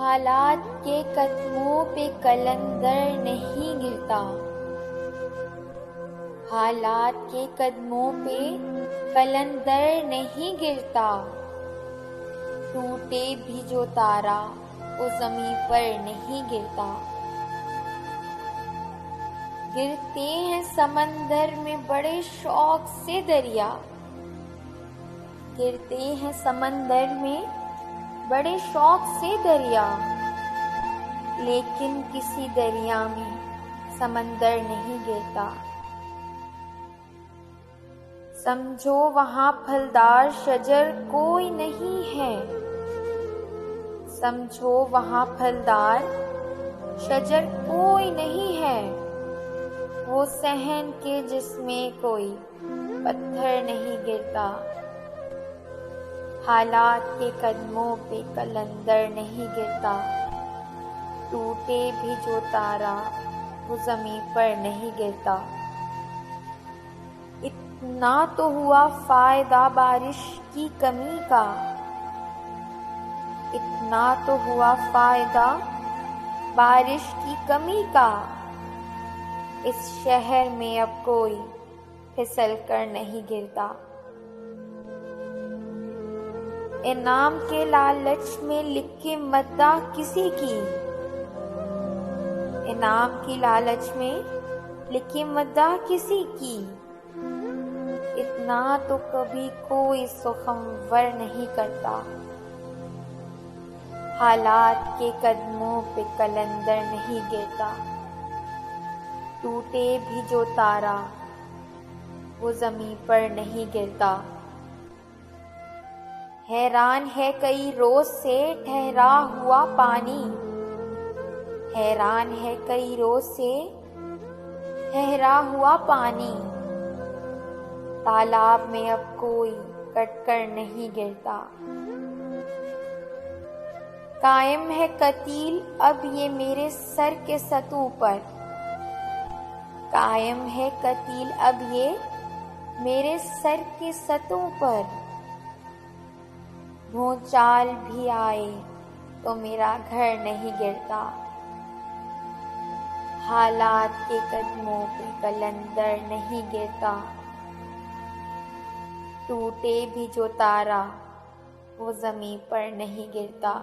हालात के कदमों पे कलंदर नहीं गिरता। हालात के कदमों पे कलंदर नहीं गिरता। टूटे भी जो तारा वो ज़मीं पर नहीं गिरता। गिरते हैं समंदर में बड़े शौक से दरिया। गिरते हैं समंदर में बड़े शौक से दरिया, लेकिन किसी दरिया में समंदर नहीं गिरता। समझो वहाँ फलदार शजर कोई नहीं है। समझो वहाँ फलदार शजर कोई नहीं है। वो सहन के जिसमें कोई पत्थर नहीं गिरता। हालात के कदमों पे कलंदर नहीं गिरता। टूटे भी जो तारा वो ज़मीं पर नहीं गिरता। इतना तो हुआ फायदा बारिश की कमी का। इतना तो हुआ फायदा बारिश की कमी का। इस शहर में अब कोई फिसल कर नहीं गिरता। इनाम के लालच में लिखे मद्दा किसी की। इनाम की लालच में लिखी मद्दा किसी की। इतना तो कभी कोई सुखमवर नहीं करता। हालात के कदमों पे कलंदर नहीं गिरता। टूटे भी जो तारा वो ज़मीं पर नहीं गिरता। हैरान है कई रोज से ठहरा हुआ पानी। हैरान है कई रोज से ठहरा हुआ पानी। तालाब में अब कोई कटकर नहीं गिरता। कायम है कतील अब ये मेरे सर के सतूं पर। कायम है कतील अब ये मेरे सर के सतूं पर। भूचाल भी आए तो मेरा घर नहीं गिरता। हालात के कदमों पे कलंदर नहीं गिरता। टूटे भी जो तारा वो ज़मीं पर नहीं गिरता।